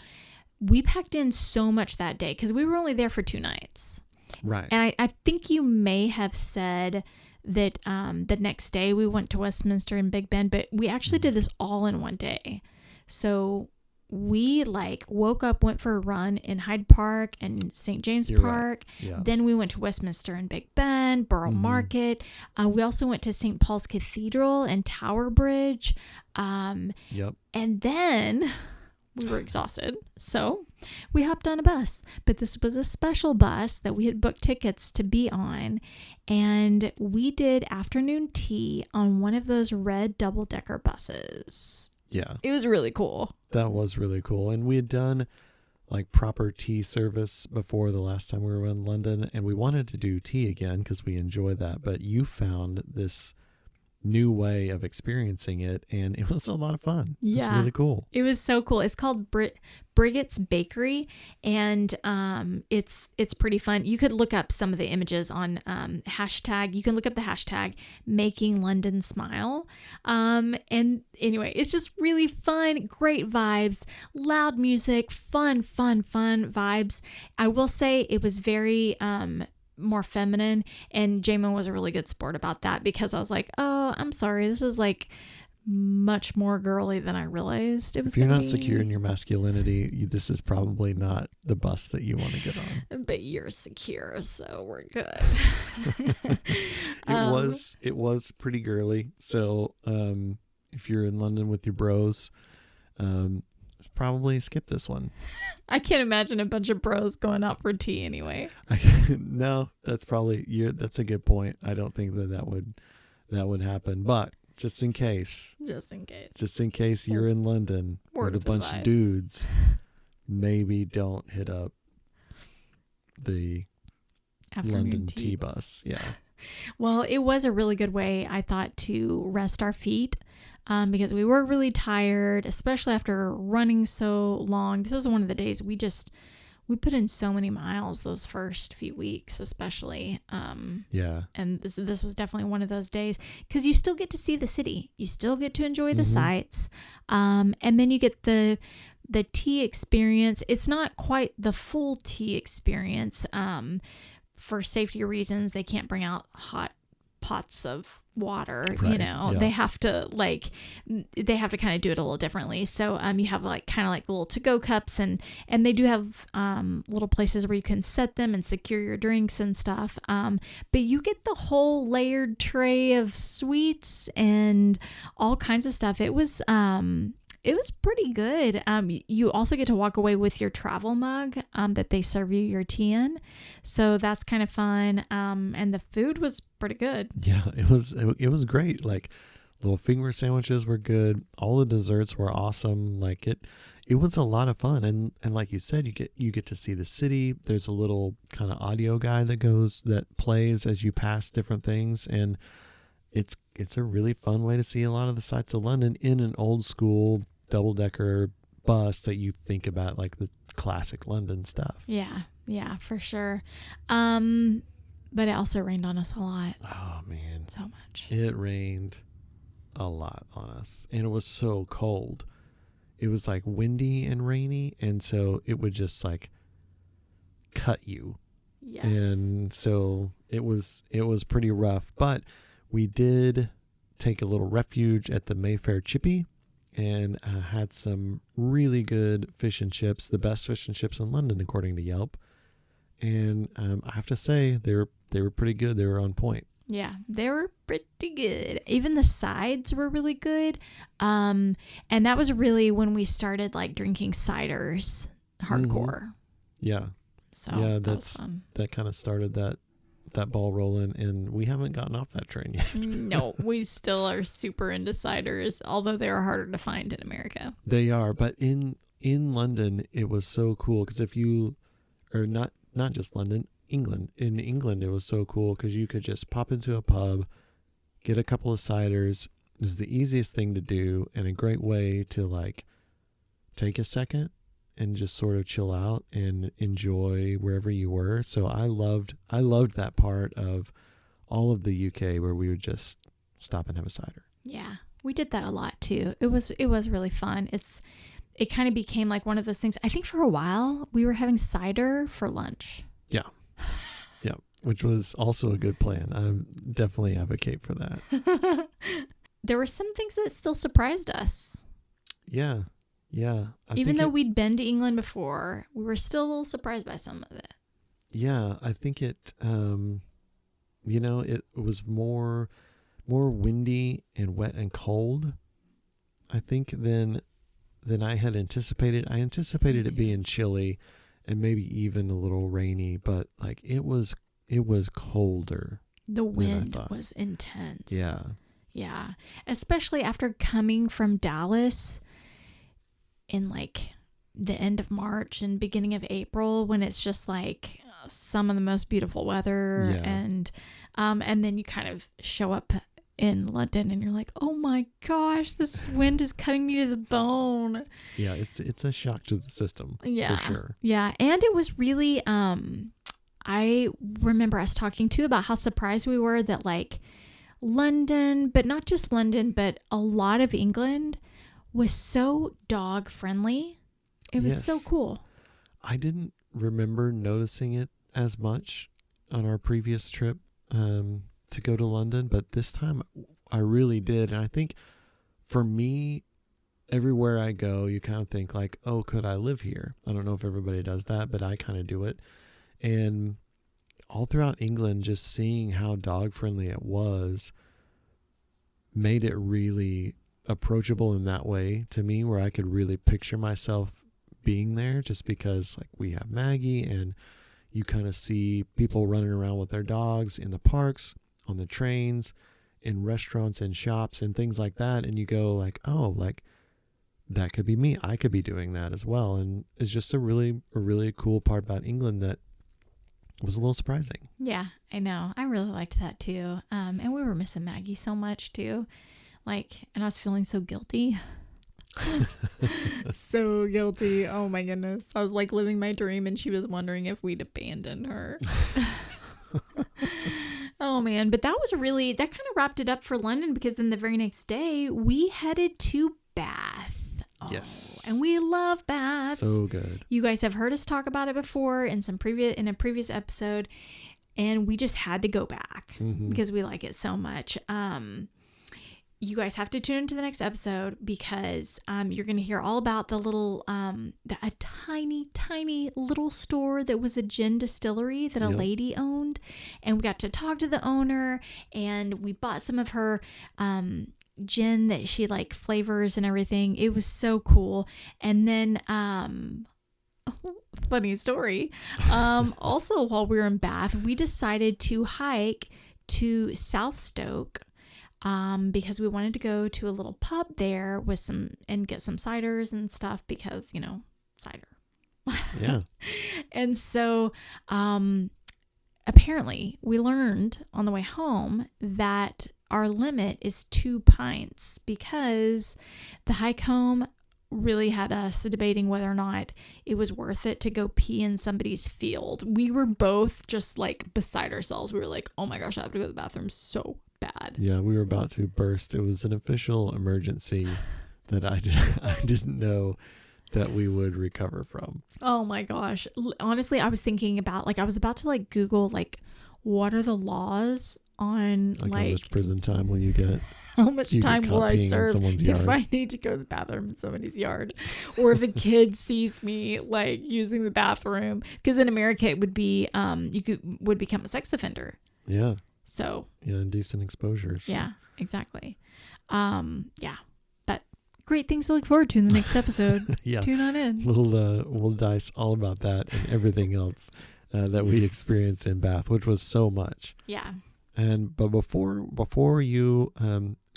we packed in so much that day because we were only there for 2 nights. Right. And I think you may have said that the next day we went to Westminster and Big Ben, but we actually did this all in one day. So we like woke up, went for a run in Hyde Park and St. James Park. Right. Yeah. Then we went to Westminster and Big Ben, Borough Market. We also went to St. Paul's Cathedral and Tower Bridge. Yep. And then we were exhausted, so we hopped on a bus. But this was a special bus that we had booked tickets to be on, and we did afternoon tea on one of those red double-decker buses. Yeah. It was really cool. That was really cool. And we had done like proper tea service before the last time we were in London, and we wanted to do tea again because we enjoy that. But you found this new way of experiencing it, and it was a lot of fun. Yeah. It was really cool. It was so cool. It's called Brigit's Bakery, and it's pretty fun. You could look up some of the images on hashtag. You can look up the hashtag Making London Smile. And anyway, it's just really fun, great vibes, loud music, fun vibes. I will say it was very more feminine, and Jamin was a really good sport about that, because I was like, oh, I'm sorry, this is like much more girly than I realized it was. If you're not secure in your masculinity, this is probably not the bus that you want to get on. But you're secure, so we're good. It was pretty girly. So if you're in London with your bros, probably skip this one. I can't imagine a bunch of bros going out for tea anyway. No, that's that's a good point. I don't think that would happen, but just in case you're in London with a bunch of dudes, maybe don't hit up the afternoon London tea bus. Yeah. Well, it was a really good way, I thought, to rest our feet. Because we were really tired, especially after running so long. This is one of the days we put in so many miles those first few weeks, especially. Yeah. And this was definitely one of those days, because you still get to see the city. You still get to enjoy the sights. And then you get the tea experience. It's not quite the full tea experience. For safety reasons, they can't bring out hot pots of water, right. They have to kind of do it a little differently. So you have like kind of like little to-go cups, and they do have little places where you can set them and secure your drinks and stuff. But you get the whole layered tray of sweets and all kinds of stuff. It was pretty good. You also get to walk away with your travel mug that they serve you your tea in. So that's kind of fun. And the food was pretty good. Yeah, it was great. Like little finger sandwiches were good. All the desserts were awesome. Like it was a lot of fun. And like you said, you get to see the city. There's a little kind of audio guide that plays as you pass different things. And it's a really fun way to see a lot of the sights of London in an old school double-decker bus that you think about, like the classic London stuff. Yeah, for sure. But it also rained on us a lot. Oh man, so much. It rained a lot on us, and it was so cold. It was like windy and rainy, and so it would just like cut you. Yes. And so it was pretty rough, but we did take a little refuge at the Mayfair Chippy and had some really good fish and chips, the best fish and chips in London according to Yelp. And I have to say they were pretty good. They were on point. Yeah, they were pretty good. Even the sides were really good. And that was really when we started like drinking ciders hardcore. Mm-hmm. Yeah. So yeah, that was fun. That kind of started that ball rolling, and we haven't gotten off that train yet. No, we still are super into ciders, although they are harder to find in America. They are, but in London, it was so cool because not just London, England. In England, it was so cool because you could just pop into a pub, get a couple of ciders. It was the easiest thing to do and a great way to like take a second and just sort of chill out and enjoy wherever you were. So I loved that part of all of the UK where we would just stop and have a cider. Yeah, we did that a lot too. It was really fun. It kind of became like one of those things. I think for a while we were having cider for lunch. Yeah. Yeah. Which was also a good plan. I definitely advocate for that. There were some things that still surprised us. Yeah. Yeah. Even though we'd been to England before, we were still a little surprised by some of it. Yeah. I think it, it was more windy and wet and cold, I think, than I had anticipated. I anticipated it being chilly and maybe even a little rainy, but like it was colder. The wind was intense. Yeah. Yeah. Especially after coming from Dallas in like the end of March and beginning of April, when it's just like some of the most beautiful weather. Yeah. And then you kind of show up in London and you're like, oh my gosh, this wind is cutting me to the bone. Yeah, it's a shock to the system. Yeah. For sure. Yeah. And it was really I remember us talking too about how surprised we were that like London, but not just London, but a lot of England was so dog friendly. It was so cool. I didn't remember noticing it as much on our previous trip to go to London, but this time I really did. And I think for me, everywhere I go, you kind of think like, oh, could I live here? I don't know if everybody does that, but I kind of do it. And all throughout England, just seeing how dog friendly it was made it really approachable in that way to me, where I could really picture myself being there, just because like we have Maggie and you kind of see people running around with their dogs in the parks, on the trains, in restaurants and shops and things like that. And you go like, oh, like that could be me. I could be doing that as well. And it's just a really cool part about England that was a little surprising. Yeah, I know. I really liked that too. And we were missing Maggie so much too. Like, and I was feeling so guilty. So guilty. Oh my goodness. I was like living my dream and she was wondering if we'd abandoned her. Oh man. But that kind of wrapped it up for London, because then the very next day we headed to Bath. Oh, yes. And we love Bath. So good. You guys have heard us talk about it before in a previous episode, and we just had to go back because we like it so much. You guys have to tune into the next episode, because you're going to hear all about the little, a tiny little store that was a gin distillery that a lady owned. And we got to talk to the owner, and we bought some of her gin that she like flavors and everything. It was so cool. And then, funny story. Also, while we were in Bath, we decided to hike to South Stoke. because we wanted to go to a little pub there and get some ciders and stuff because, cider. Yeah. And so apparently we learned on the way home that our limit is 2 pints because the hike home really had us debating whether or not it was worth it to go pee in somebody's field. We were both just like beside ourselves. We were like, oh my gosh, I have to go to the bathroom so bad. Yeah, we were about to burst. It was an official emergency that I didn't know that we would recover from. Oh my gosh. Honestly, I was thinking about I was about to Google what are the laws on how much prison time will you get? How much time will I serve if I need to go to the bathroom in somebody's yard, or if a kid sees me using the bathroom? Because in America it would be would become a sex offender. Yeah. So yeah, indecent exposures. Yeah, exactly. Yeah, but great things to look forward to in the next episode. Yeah, tune on in. We'll dice all about that and everything else that we experienced in Bath, which was so much. Yeah. But before you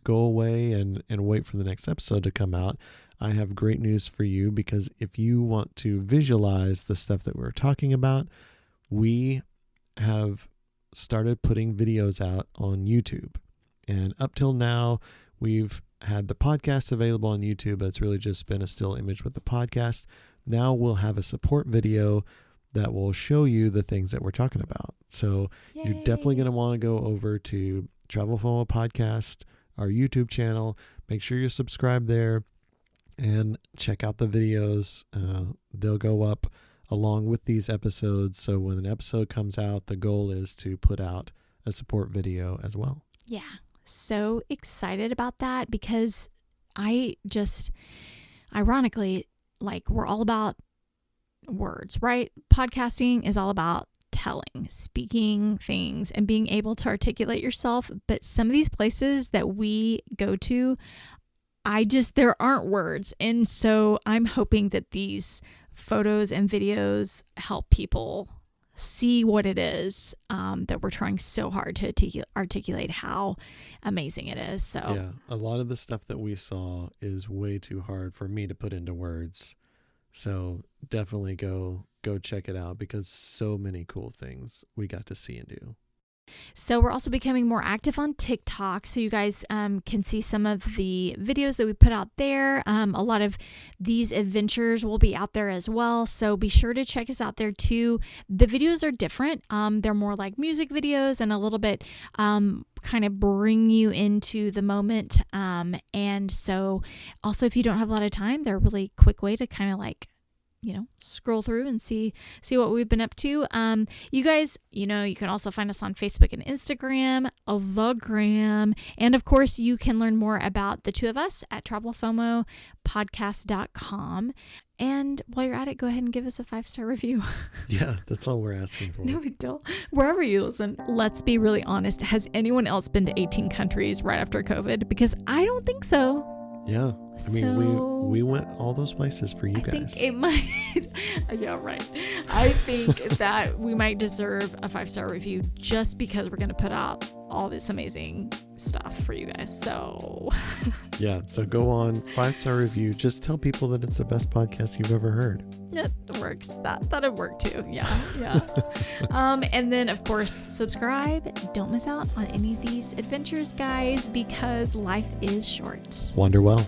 go away and wait for the next episode to come out, I have great news for you, because if you want to visualize the stuff that we're talking about, we have started putting videos out on YouTube. And up till now, we've had the podcast available on YouTube, but it's really just been a still image with the podcast. Now we'll have a support video that will show you the things that we're talking about. So Yay. You're definitely going to want to go over to Travel FOMO Podcast, our YouTube channel. Make sure you're subscribed there and check out the videos. They'll go up along with these episodes. So when an episode comes out, the goal is to put out a support video as well. Yeah. So excited about that, because I just, ironically, we're all about words, right? Podcasting is all about telling, speaking things, and being able to articulate yourself. But some of these places that we go to, there aren't words. And so I'm hoping that these photos and videos help people see what it is that we're trying so hard to articulate how amazing it is. So yeah, a lot of the stuff that we saw is way too hard for me to put into words. So definitely go check it out, because so many cool things we got to see and do. So we're also becoming more active on TikTok, so you guys can see some of the videos that we put out there. A lot of these adventures will be out there as well, so be sure to check us out there too. The videos are different. They're more like music videos and a little bit kind of bring you into the moment. And so also, if you don't have a lot of time, they're a really quick way to kind of scroll through and see what we've been up to. You guys, you can also find us on Facebook and Instagram, the Gram, and of course you can learn more about the two of us at travelfomopodcast.com. And while you're at it, go ahead and give us a 5-star review. Yeah, that's all we're asking for. No big deal. Wherever you listen, let's be really honest. Has anyone else been to 18 countries right after COVID? Because I don't think so. Yeah. I mean, we went all those places for you guys. I think it might. Yeah, right. I think that we might deserve a 5-star review just because we're going to put out all this amazing stuff for you guys. So yeah, so go on, 5-star review. Just tell people that it's the best podcast you've ever heard. Yeah, it works. That'd work too. Yeah. And then of course, subscribe. Don't miss out on any of these adventures, guys, because life is short. Wander well.